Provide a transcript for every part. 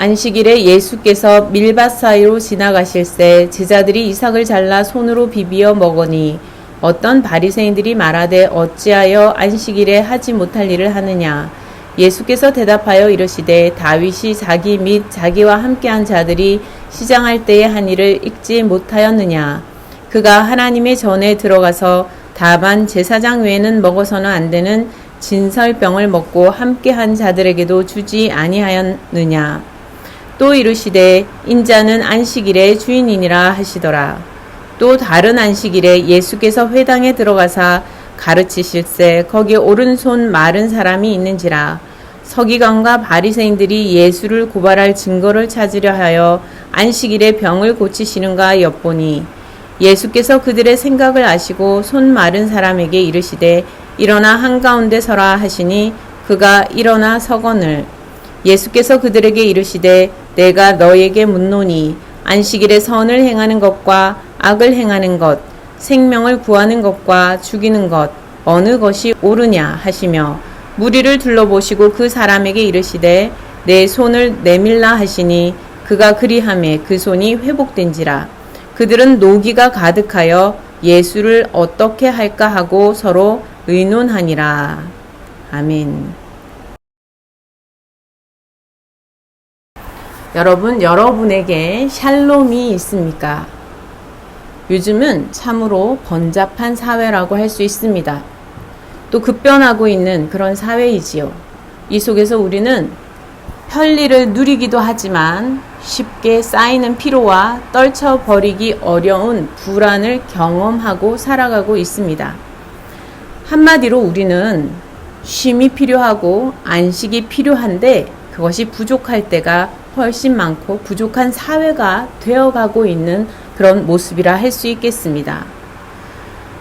안식일에 예수께서 밀밭 사이로 지나가실새 제자들이 이삭을 잘라 손으로 비비어 먹으니 어떤 바리새인들이 말하되 어찌하여 안식일에 하지 못할 일을 하느냐. 예수께서 대답하여 이르시되 다윗이 자기 및 자기와 함께한 자들이 시장할 때에 한 일을 읽지 못하였느냐. 그가 하나님의 전에 들어가서 다만 제사장 외에는 먹어서는 안 되는 진설병을 먹고 함께한 자들에게도 주지 아니하였느냐. 또 이르시되 인자는 안식일의 주인이니라 하시더라. 또 다른 안식일에 예수께서 회당에 들어가사 가르치실새 거기 오른손 마른 사람이 있는지라. 서기관과 바리새인들이 예수를 고발할 증거를 찾으려 하여 안식일에 병을 고치시는가 엿보니 예수께서 그들의 생각을 아시고 손 마른 사람에게 이르시되 일어나 한가운데 서라 하시니 그가 일어나 서거늘. 예수께서 그들에게 이르시되 내가 너에게 묻노니 안식일에 선을 행하는 것과 악을 행하는 것, 생명을 구하는 것과 죽이는 것 어느 것이 옳으냐 하시며 무리를 둘러보시고 그 사람에게 이르시되 내 손을 내밀라 하시니 그가 그리하매 그 손이 회복된지라. 그들은 노기가 가득하여 예수를 어떻게 할까 하고 서로 의논하니라. 아멘. 여러분, 여러분에게 샬롬이 있습니까? 요즘은 참으로 번잡한 사회라고 할 수 있습니다. 또 급변하고 있는 그런 사회이지요. 이 속에서 우리는 편리를 누리기도 하지만 쉽게 쌓이는 피로와 떨쳐버리기 어려운 불안을 경험하고 살아가고 있습니다. 한마디로 우리는 쉼이 필요하고 안식이 필요한데 그것이 부족할 때가 훨씬 많고 부족한 사회가 되어가고 있는 그런 모습이라 할 수 있겠습니다.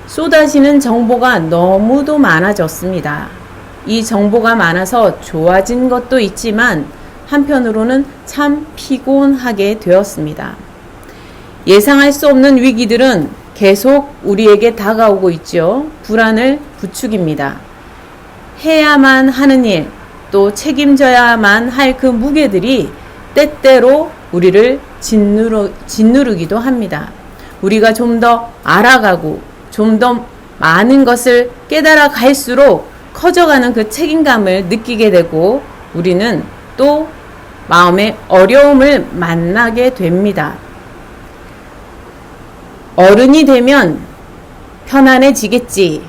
쏟아지는 정보가 너무도 많아졌습니다. 이 정보가 많아서 좋아진 것도 있지만 한편으로는 참 피곤하게 되었습니다. 예상할 수 없는 위기들은 계속 우리에게 다가오고 있죠. 불안을 부추깁니다. 해야만 하는 일, 또 책임져야만 할 그 무게들이 때때로 우리를 짓누르기도 합니다. 우리가 좀 더 알아가고 좀 더 많은 것을 깨달아 갈수록 커져가는 그 책임감을 느끼게 되고 우리는 또 마음의 어려움을 만나게 됩니다. 어른이 되면 편안해지겠지.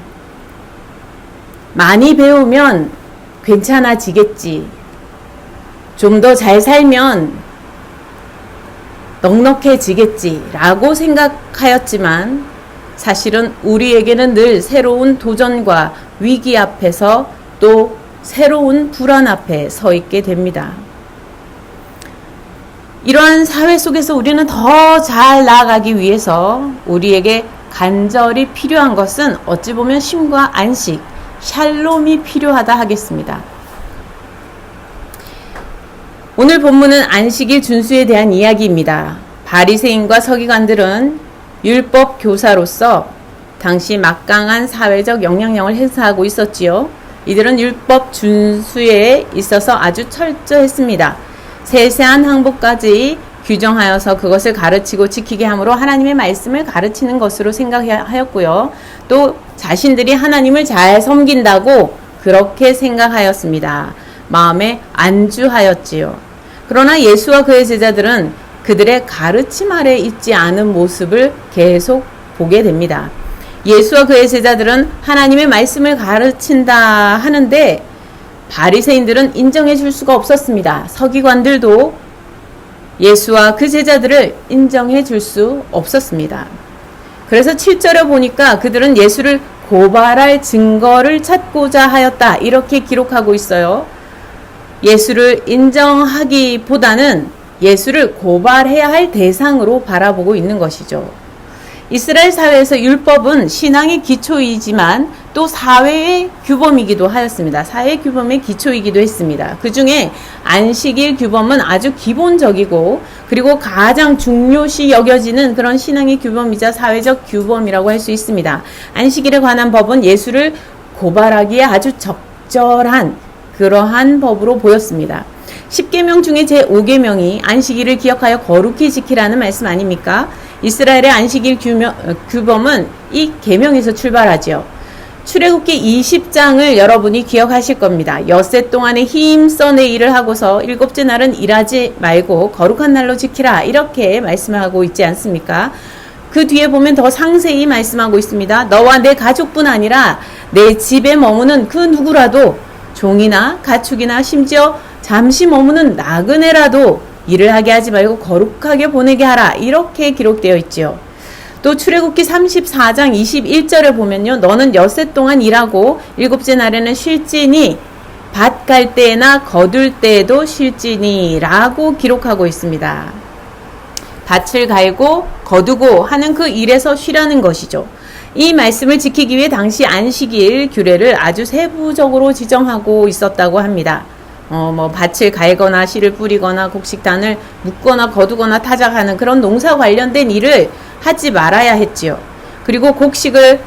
많이 배우면 괜찮아지겠지. 좀 더 잘 살면 넉넉해지겠지 라고 생각하였지만 사실은 우리에게는 늘 새로운 도전과 위기 앞에서 또 새로운 불안 앞에 서 있게 됩니다. 이러한 사회 속에서 우리는 더 잘 나아가기 위해서 우리에게 간절히 필요한 것은 어찌 보면 쉼과 안식, 샬롬이 필요하다 하겠습니다. 오늘 본문은 안식일 준수에 대한 이야기입니다. 바리새인과 서기관들은 율법 교사로서 당시 막강한 사회적 영향력을 행사하고 있었지요. 이들은 율법 준수에 있어서 아주 철저했습니다. 세세한 항복까지 규정하여서 그것을 가르치고 지키게 함으로 하나님의 말씀을 가르치는 것으로 생각하였고요. 또 자신들이 하나님을 잘 섬긴다고 그렇게 생각하였습니다. 마음에 안주하였지요. 그러나 예수와 그의 제자들은 그들의 가르침 아래 있지 않은 모습을 계속 보게 됩니다. 예수와 그의 제자들은 하나님의 말씀을 가르친다 하는데 바리새인들은 인정해 줄 수가 없었습니다. 서기관들도 예수와 그 제자들을 인정해 줄 수 없었습니다. 그래서 7절에 보니까 그들은 예수를 고발할 증거를 찾고자 하였다. 이렇게 기록하고 있어요. 예수를 인정하기보다는 예수를 고발해야 할 대상으로 바라보고 있는 것이죠. 이스라엘 사회에서 율법은 신앙의 기초이지만 또 사회의 규범이기도 하였습니다. 사회 규범의 기초이기도 했습니다. 그 중에 안식일 규범은 아주 기본적이고 그리고 가장 중요시 여겨지는 그런 신앙의 규범이자 사회적 규범이라고 할 수 있습니다. 안식일에 관한 법은 예수를 고발하기에 아주 적절한 그러한 법으로 보였습니다. 10계명 중에 제5계명이 안식일을 기억하여 거룩히 지키라는 말씀 아닙니까? 이스라엘의 안식일 규범은 이 계명에서 출발하죠. 출애굽기 20장을 여러분이 기억하실 겁니다. 엿새 동안에 힘써 내 일을 하고서 일곱째 날은 일하지 말고 거룩한 날로 지키라, 이렇게 말씀하고 있지 않습니까? 그 뒤에 보면 더 상세히 말씀하고 있습니다. 너와 내 가족뿐 아니라 내 집에 머무는 그 누구라도, 종이나 가축이나 심지어 잠시 머무는 나그네라도 일을 하게 하지 말고 거룩하게 보내게 하라, 이렇게 기록되어 있죠. 또 출애굽기 34장 21절에 보면요, 너는 엿새 동안 일하고 일곱째 날에는 쉴지니 밭 갈 때나 거둘 때에도 쉴지니 라고 기록하고 있습니다. 밭을 갈고 거두고 하는 그 일에서 쉬라는 것이죠. 이 말씀을 지키기 위해 당시 안식일 규례를 아주 세부적으로 지정하고 있었다고 합니다. 밭을 갈거나 씨를 뿌리거나 곡식단을 묻거나 거두거나 타작하는 그런 농사 관련된 일을 하지 말아야 했지요. 그리고 곡식을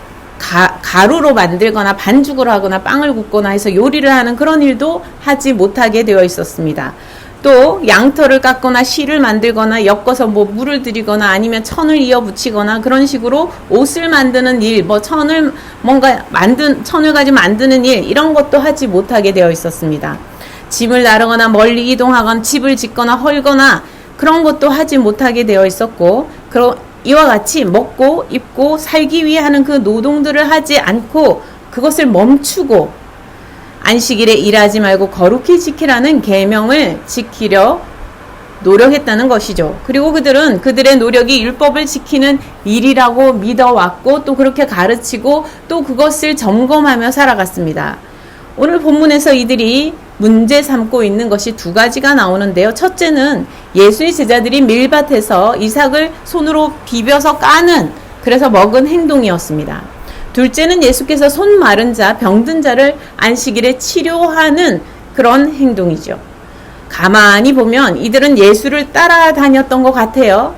가루로 만들거나 반죽을 하거나 빵을 굽거나 해서 요리를 하는 그런 일도 하지 못하게 되어 있었습니다. 또 양털을 깎거나 실을 만들거나 엮어서 물을 들이거나 아니면 천을 이어 붙이거나 그런 식으로 옷을 만드는 일, 천을 가지고 만드는 일, 이런 것도 하지 못하게 되어 있었습니다. 짐을 나르거나 멀리 이동하거나 집을 짓거나 헐거나 그런 것도 하지 못하게 되어 있었고, 이와 같이 먹고 입고 살기 위해 하는 그 노동들을 하지 않고 그것을 멈추고 안식일에 일하지 말고 거룩히 지키라는 계명을 지키려 노력했다는 것이죠. 그리고 그들은 그들의 노력이 율법을 지키는 일이라고 믿어왔고 또 그렇게 가르치고 또 그것을 점검하며 살아갔습니다. 오늘 본문에서 이들이 문제 삼고 있는 것이 두 가지가 나오는데요. 첫째는 예수의 제자들이 밀밭에서 이삭을 손으로 비벼서 까는, 그래서 먹은 행동이었습니다. 둘째는 예수께서 손 마른 자, 병든 자를 안식일에 치료하는 그런 행동이죠. 가만히 보면 이들은 예수를 따라다녔던 것 같아요.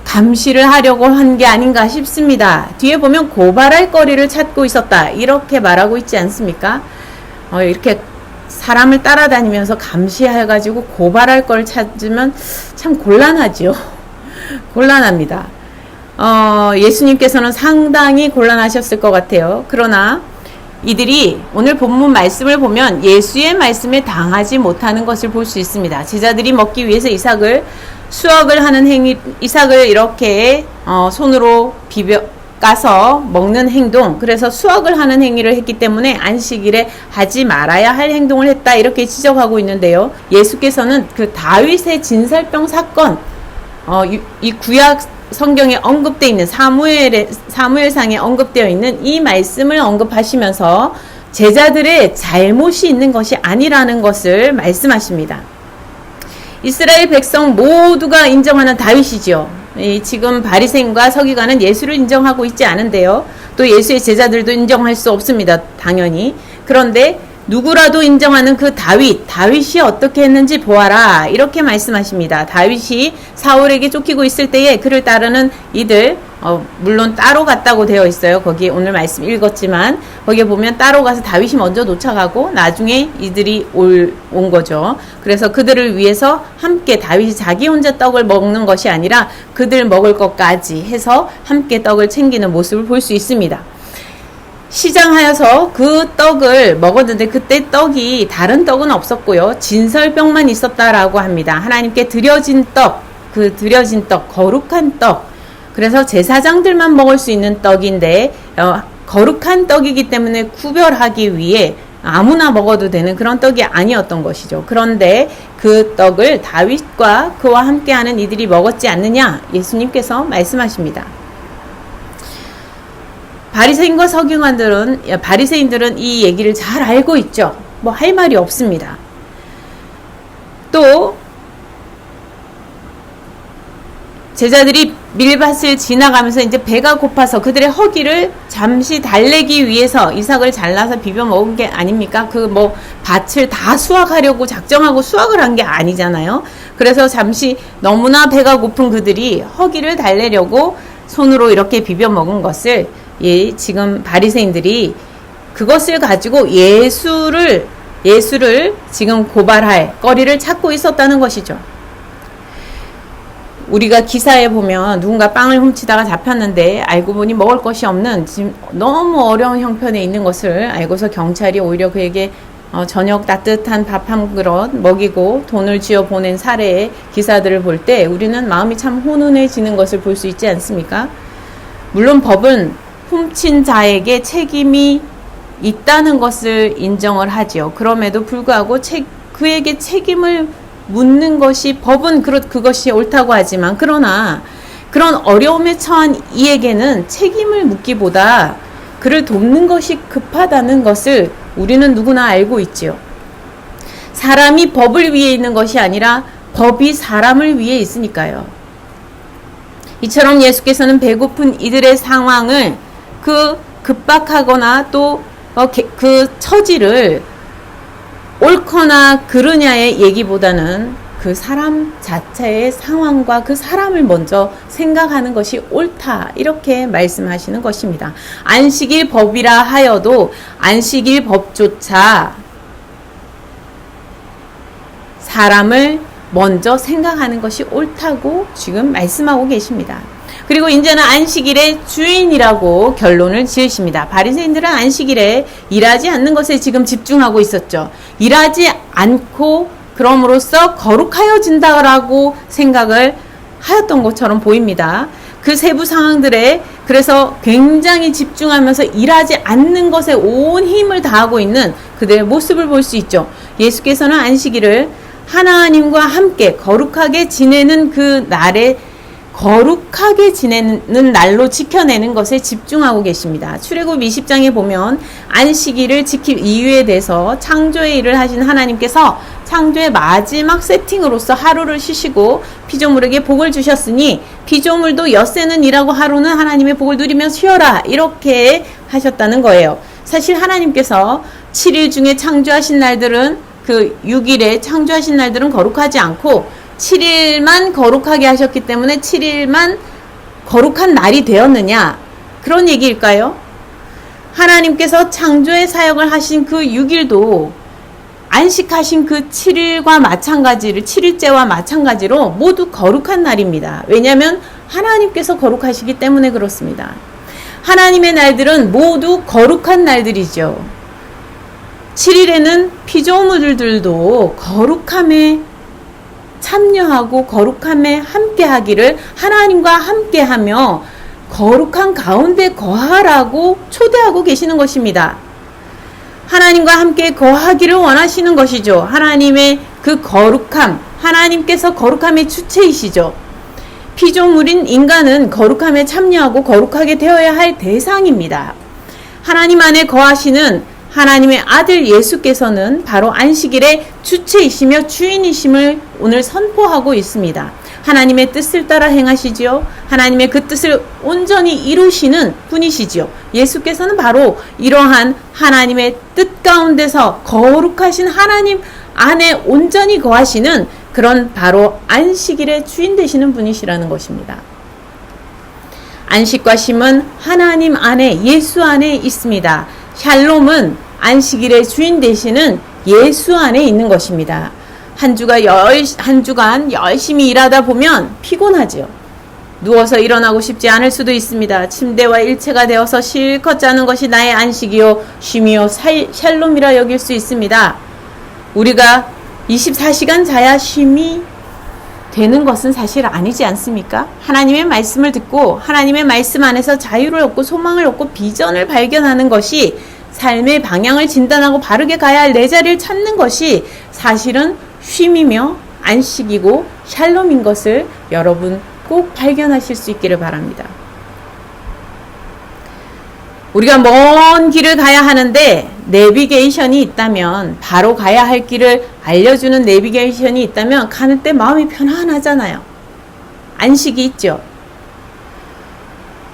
감시를 하려고 한 게 아닌가 싶습니다. 뒤에 보면 고발할 거리를 찾고 있었다, 이렇게 말하고 있지 않습니까? 이렇게 사람을 따라다니면서 감시해가지고 고발할 걸 찾으면 참 곤란하지요. 곤란합니다. 예수님께서는 상당히 곤란하셨을 것 같아요. 그러나 이들이 오늘 본문 말씀을 보면 예수의 말씀에 당하지 못하는 것을 볼 수 있습니다. 제자들이 먹기 위해서 수확을 하는 행위, 이삭을 이렇게 손으로 까서 먹는 행동, 그래서 수확을 하는 행위를 했기 때문에 안식일에 하지 말아야 할 행동을 했다, 이렇게 지적하고 있는데요. 예수께서는 그 다윗의 진설병 사건, 이 구약 성경에 언급되어 있는 사무엘상에 언급되어 있는 이 말씀을 언급하시면서 제자들의 잘못이 있는 것이 아니라는 것을 말씀하십니다. 이스라엘 백성 모두가 인정하는 다윗이죠. 지금 바리새인과 서기관은 예수를 인정하고 있지 않은데요. 또 예수의 제자들도 인정할 수 없습니다. 당연히. 그런데 누구라도 인정하는 그 다윗이 어떻게 했는지 보아라, 이렇게 말씀하십니다. 다윗이 사울에게 쫓기고 있을 때에 그를 따르는 이들, 물론 따로 갔다고 되어 있어요. 거기 오늘 말씀 읽었지만 거기에 보면 따로 가서 다윗이 먼저 도착하고 나중에 이들이 온 거죠. 그래서 그들을 위해서 함께 다윗이 자기 혼자 떡을 먹는 것이 아니라 그들 먹을 것까지 해서 함께 떡을 챙기는 모습을 볼 수 있습니다. 시장하여서 그 떡을 먹었는데 그때 떡이 다른 떡은 없었고요. 진설병만 있었다라고 합니다. 하나님께 드려진 떡, 그 드려진 떡, 거룩한 떡. 그래서 제사장들만 먹을 수 있는 떡인데 거룩한 떡이기 때문에 구별하기 위해 아무나 먹어도 되는 그런 떡이 아니었던 것이죠. 그런데 그 떡을 다윗과 그와 함께하는 이들이 먹었지 않느냐, 예수님께서 말씀하십니다. 바리새인과 바리새인들은 이 얘기를 잘 알고 있죠. 할 말이 없습니다. 또 제자들이 밀밭을 지나가면서 이제 배가 고파서 그들의 허기를 잠시 달래기 위해서 이삭을 잘라서 비벼 먹은 게 아닙니까? 밭을 다 수확하려고 작정하고 수확을 한 게 아니잖아요. 그래서 잠시 너무나 배가 고픈 그들이 허기를 달래려고 손으로 이렇게 비벼 먹은 것을 지금 바리새인들이 그것을 가지고 예수를 예수를 지금 고발할 거리를 찾고 있었다는 것이죠. 우리가 기사에 보면 누군가 빵을 훔치다가 잡혔는데 알고 보니 먹을 것이 없는 지금 너무 어려운 형편에 있는 것을 알고서 경찰이 오히려 그에게 저녁 따뜻한 밥 한 그릇 먹이고 돈을 쥐어 보낸 사례의 기사들을 볼 때 우리는 마음이 참 훈훈해지는 것을 볼 수 있지 않습니까? 물론 법은 훔친 자에게 책임이 있다는 것을 인정을 하지요. 그럼에도 불구하고 그에게 책임을 묻는 것이 법은 그것이 옳다고 하지만 그러나 그런 어려움에 처한 이에게는 책임을 묻기보다 그를 돕는 것이 급하다는 것을 우리는 누구나 알고 있지요. 사람이 법을 위해 있는 것이 아니라 법이 사람을 위해 있으니까요. 이처럼 예수께서는 배고픈 이들의 상황을 그 급박하거나 또 그 처지를 옳거나 그르냐의 얘기보다는 그 사람 자체의 상황과 그 사람을 먼저 생각하는 것이 옳다 이렇게 말씀하시는 것입니다. 안식일 법이라 하여도 안식일 법조차 사람을 먼저 생각하는 것이 옳다고 지금 말씀하고 계십니다. 그리고 이제는 안식일의 주인이라고 결론을 지으십니다. 바리새인들은 안식일에 일하지 않는 것에 지금 집중하고 있었죠. 일하지 않고 그럼으로써 거룩하여진다라고 생각을 하였던 것처럼 보입니다. 그 세부 상황들에 그래서 굉장히 집중하면서 일하지 않는 것에 온 힘을 다하고 있는 그들의 모습을 볼 수 있죠. 예수께서는 안식일을 하나님과 함께 거룩하게 지내는 그 날에 거룩하게 지내는 날로 지켜내는 것에 집중하고 계십니다. 출애굽 20장에 보면 안식일을 지킬 이유에 대해서 창조의 일을 하신 하나님께서 창조의 마지막 세팅으로서 하루를 쉬시고 피조물에게 복을 주셨으니 피조물도 엿새는 일하고 하루는 하나님의 복을 누리며 쉬어라 이렇게 하셨다는 거예요. 사실 하나님께서 7일 중에 창조하신 날들은 그 6일에 창조하신 날들은 거룩하지 않고 7일만 거룩하게 하셨기 때문에 7일만 거룩한 날이 되었느냐? 그런 얘기일까요? 하나님께서 창조의 사역을 하신 그 6일도 안식하신 그 7일과 마찬가지로 7일째와 마찬가지로 모두 거룩한 날입니다. 왜냐하면 하나님께서 거룩하시기 때문에 그렇습니다. 하나님의 날들은 모두 거룩한 날들이죠. 7일에는 피조물들도 거룩함에 참여하고 거룩함에 함께하기를 하나님과 함께하며 거룩한 가운데 거하라고 초대하고 계시는 것입니다. 하나님과 함께 거하기를 원하시는 것이죠. 하나님의 그 거룩함, 하나님께서 거룩함의 주체이시죠. 피조물인 인간은 거룩함에 참여하고 거룩하게 되어야 할 대상입니다. 하나님 안에 거하시는 하나님의 아들 예수께서는 바로 안식일의 주체이시며 주인이심을 오늘 선포하고 있습니다. 하나님의 뜻을 따라 행하시지요. 하나님의 그 뜻을 온전히 이루시는 분이시지요. 예수께서는 바로 이러한 하나님의 뜻 가운데서 거룩하신 하나님 안에 온전히 거하시는 그런 바로 안식일의 주인 되시는 분이시라는 것입니다. 안식과 심은 하나님 안에 예수 안에 있습니다. 샬롬은 안식일의 주인 되시는 예수 안에 있는 것입니다. 한 주간 열심히 일하다 보면 피곤하죠. 누워서 일어나고 싶지 않을 수도 있습니다. 침대와 일체가 되어서 실컷 자는 것이 나의 안식이요 쉼이요 샬롬이라 여길 수 있습니다. 우리가 24시간 자야 쉼이 되는 것은 사실 아니지 않습니까? 하나님의 말씀을 듣고 하나님의 말씀 안에서 자유를 얻고 소망을 얻고 비전을 발견하는 것이 삶의 방향을 진단하고 바르게 가야 할 내 자리를 찾는 것이 사실은 쉼이며 안식이고 샬롬인 것을 여러분 꼭 발견하실 수 있기를 바랍니다. 우리가 먼 길을 가야 하는데 내비게이션이 있다면, 바로 가야 할 길을 알려주는 내비게이션이 있다면 가는 때 마음이 편안하잖아요. 안식이 있죠.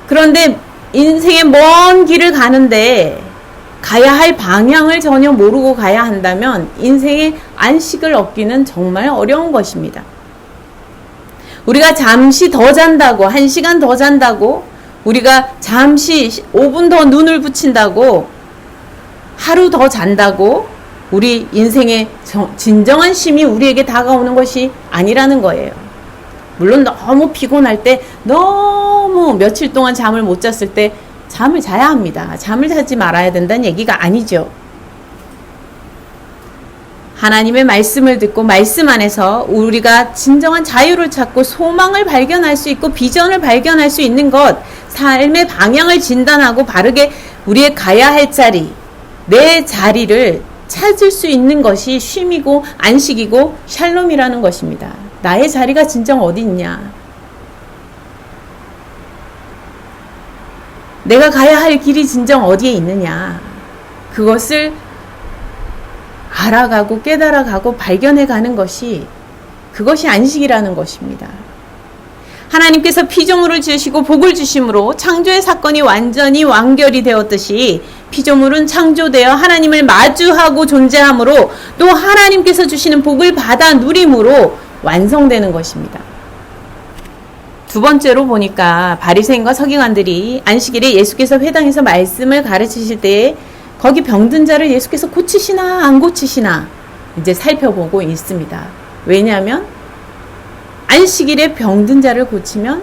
그런데 인생의 먼 길을 가는데 가야 할 방향을 전혀 모르고 가야 한다면 인생의 안식을 얻기는 정말 어려운 것입니다. 우리가 잠시 더 잔다고, 1시간 더 잔다고, 우리가 잠시 5분 더 눈을 붙인다고, 하루 더 잔다고, 우리 인생의 진정한 쉼이 우리에게 다가오는 것이 아니라는 거예요. 물론 너무 피곤할 때, 너무 며칠 동안 잠을 못 잤을 때 잠을 자야 합니다. 잠을 자지 말아야 된다는 얘기가 아니죠. 하나님의 말씀을 듣고 말씀 안에서 우리가 진정한 자유를 찾고 소망을 발견할 수 있고 비전을 발견할 수 있는 것, 삶의 방향을 진단하고 바르게 우리의 가야 할 자리, 내 자리를 찾을 수 있는 것이 쉼이고 안식이고 샬롬이라는 것입니다. 나의 자리가 진정 어디 있냐? 내가 가야 할 길이 진정 어디에 있느냐? 그것을 알아가고 깨달아가고 발견해가는 것이, 그것이 안식이라는 것입니다. 하나님께서 피조물을 지으시고 복을 주심으로 창조의 사건이 완전히 완결이 되었듯이 피조물은 창조되어 하나님을 마주하고 존재하므로 또 하나님께서 주시는 복을 받아 누림으로 완성되는 것입니다. 두 번째로 보니까 바리새인과 서기관들이 안식일에 예수께서 회당에서 말씀을 가르치실 때에 거기 병든 자를 예수께서 고치시나 안 고치시나 이제 살펴보고 있습니다. 왜냐하면 안식일에 병든 자를 고치면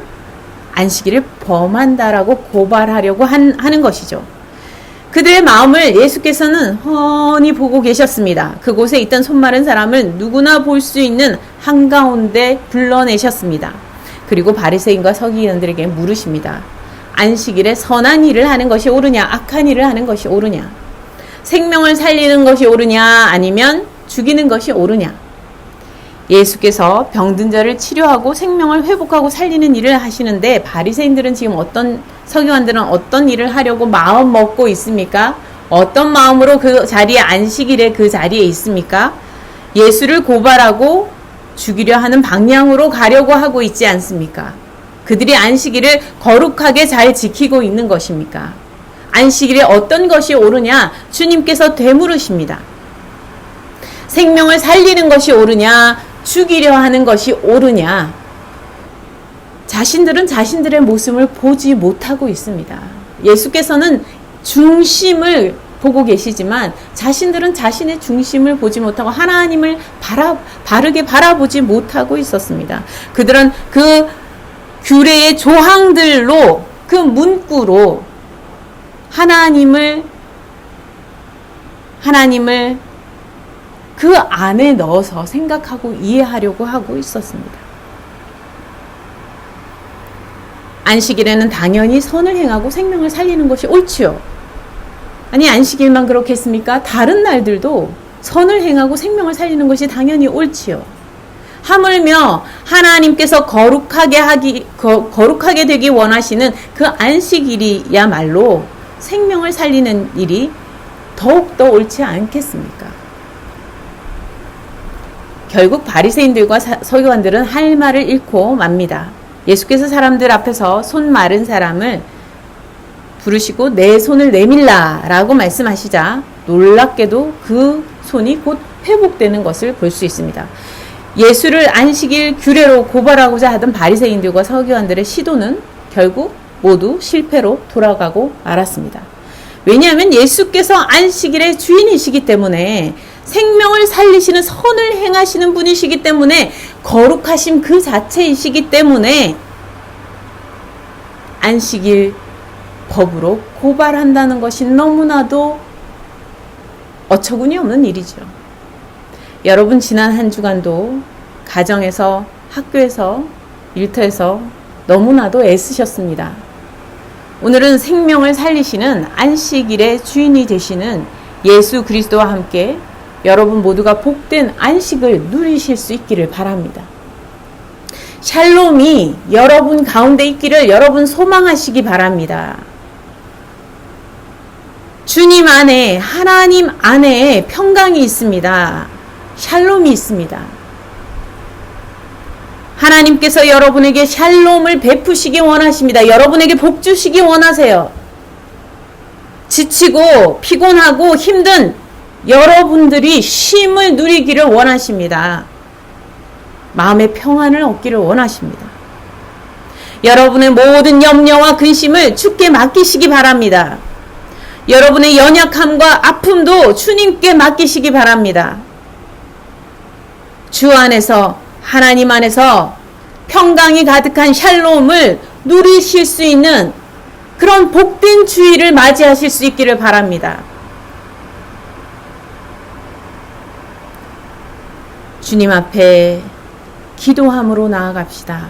안식일을 범한다라고 고발하려고 하는 것이죠. 그들의 마음을 예수께서는 훤히 보고 계셨습니다. 그곳에 있던 손마른 사람을 누구나 볼 수 있는 한가운데 불러내셨습니다. 그리고 바리새인과 서기관들에게 물으십니다. 안식일에 선한 일을 하는 것이 옳으냐, 악한 일을 하는 것이 옳으냐, 생명을 살리는 것이 옳으냐, 아니면 죽이는 것이 옳으냐. 예수께서 병든 자를 치료하고 생명을 회복하고 살리는 일을 하시는데 바리새인들은 지금 서기관들은 어떤 일을 하려고 마음 먹고 있습니까? 어떤 마음으로 그 자리에, 안식일에 그 자리에 있습니까? 예수를 고발하고 죽이려 하는 방향으로 가려고 하고 있지 않습니까? 그들이 안식일을 거룩하게 잘 지키고 있는 것입니까? 안식일에 어떤 것이 옳으냐? 주님께서 되물으십니다. 생명을 살리는 것이 옳으냐? 죽이려 하는 것이 옳으냐? 자신들은 자신들의 모습을 보지 못하고 있습니다. 예수께서는 중심을 보고 계시지만 자신들은 자신의 중심을 보지 못하고 하나님을 바르게 바라보지 못하고 있었습니다. 그들은 그 규례의 조항들로, 그 문구로 하나님을 그 안에 넣어서 생각하고 이해하려고 하고 있었습니다. 안식일에는 당연히 선을 행하고 생명을 살리는 것이 옳지요. 아니, 안식일만 그렇겠습니까? 다른 날들도 선을 행하고 생명을 살리는 것이 당연히 옳지요. 하물며 하나님께서 거룩하게 되기 원하시는 그 안식일이야말로 생명을 살리는 일이 더욱더 옳지 않겠습니까? 결국 바리새인들과 서기관들은 할 말을 잃고 맙니다. 예수께서 사람들 앞에서 손 마른 사람을 부르시고 내 손을 내밀라 라고 말씀하시자 놀랍게도 그 손이 곧 회복되는 것을 볼 수 있습니다. 예수를 안식일 규례로 고발하고자 하던 바리새인들과 서기관들의 시도는 결국 모두 실패로 돌아가고 말았습니다. 왜냐하면 예수께서 안식일의 주인이시기 때문에, 생명을 살리시는 선을 행하시는 분이시기 때문에, 거룩하심 그 자체이시기 때문에 안식일 법으로 고발한다는 것이 너무나도 어처구니 없는 일이죠. 여러분, 지난 한 주간도 가정에서, 학교에서, 일터에서 너무나도 애쓰셨습니다. 오늘은 생명을 살리시는 안식일의 주인이 되시는 예수 그리스도와 함께 여러분 모두가 복된 안식을 누리실 수 있기를 바랍니다. 샬롬이 여러분 가운데 있기를 여러분 소망하시기 바랍니다. 주님 안에, 하나님 안에 평강이 있습니다. 샬롬이 있습니다. 하나님께서 여러분에게 샬롬을 베푸시기 원하십니다. 여러분에게 복 주시기 원하세요. 지치고 피곤하고 힘든 여러분들이 쉼을 누리기를 원하십니다. 마음의 평안을 얻기를 원하십니다. 여러분의 모든 염려와 근심을 주께 맡기시기 바랍니다. 여러분의 연약함과 아픔도 주님께 맡기시기 바랍니다. 주 안에서, 하나님 안에서 평강이 가득한 샬롬을 누리실 수 있는 그런 복된 주일을 맞이하실 수 있기를 바랍니다. 주님 앞에 기도함으로 나아갑시다.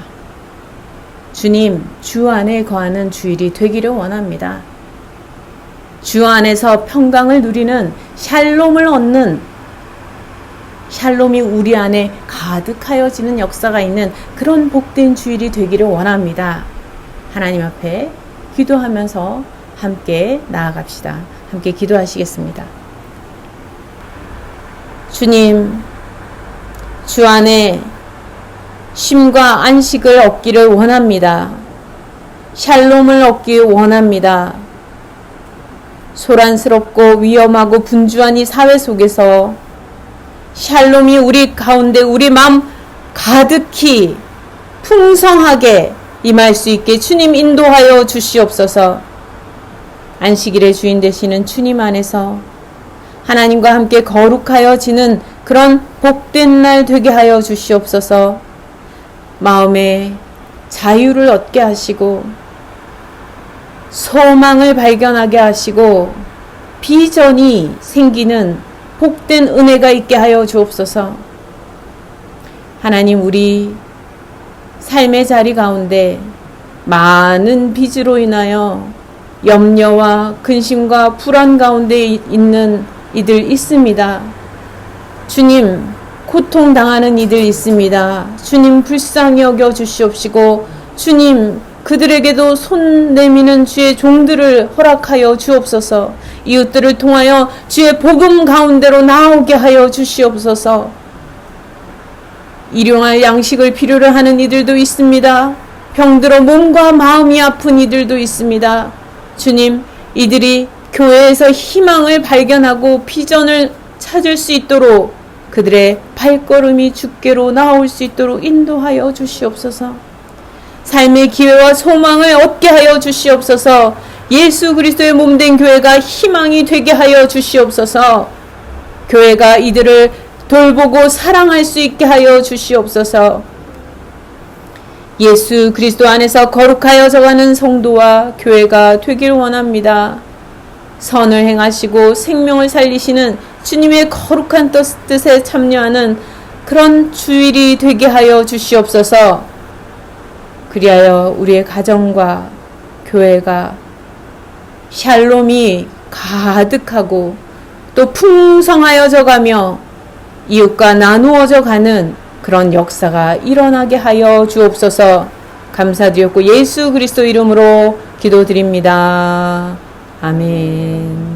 주님, 주 안에 거하는 주일이 되기를 원합니다. 주 안에서 평강을 누리는 샬롬을 얻는, 샬롬이 우리 안에 가득하여지는 역사가 있는 그런 복된 주일이 되기를 원합니다. 하나님 앞에 기도하면서 함께 나아갑시다. 함께 기도하시겠습니다. 주님, 주 안에 쉼과 안식을 얻기를 원합니다. 샬롬을 얻기 원합니다. 소란스럽고 위험하고 분주한 이 사회 속에서 샬롬이 우리 가운데, 우리 마음 가득히 풍성하게 임할 수 있게 주님 인도하여 주시옵소서. 안식일의 주인 되시는 주님 안에서 하나님과 함께 거룩하여지는 그런 복된 날 되게 하여 주시옵소서. 마음에 자유를 얻게 하시고 소망을 발견하게 하시고 비전이 생기는 복된 은혜가 있게 하여 주옵소서. 하나님, 우리 삶의 자리 가운데 많은 빚으로 인하여 염려와 근심과 불안 가운데 있는 이들 있습니다. 주님, 고통당하는 이들 있습니다. 주님, 불쌍히 여겨 주시옵시고 주님, 그들에게도 손 내미는 주의 종들을 허락하여 주옵소서. 이웃들을 통하여 주의 복음 가운데로 나오게 하여 주시옵소서. 일용할 양식을 필요로 하는 이들도 있습니다. 병들어 몸과 마음이 아픈 이들도 있습니다. 주님, 이들이 교회에서 희망을 발견하고 비전을 찾을 수 있도록 그들의 발걸음이 주께로 나올 수 있도록 인도하여 주시옵소서. 삶의 기회와 소망을 얻게 하여 주시옵소서. 예수 그리스도의 몸된 교회가 희망이 되게 하여 주시옵소서. 교회가 이들을 돌보고 사랑할 수 있게 하여 주시옵소서. 예수 그리스도 안에서 거룩하여져 가는 성도와 교회가 되길 원합니다. 선을 행하시고 생명을 살리시는 주님의 거룩한 뜻에 참여하는 그런 주일이 되게 하여 주시옵소서. 그리하여 우리의 가정과 교회가 샬롬이 가득하고 또 풍성하여져 가며 이웃과 나누어져 가는 그런 역사가 일어나게 하여 주옵소서. 감사드렸고 예수 그리스도 이름으로 기도드립니다. 아멘.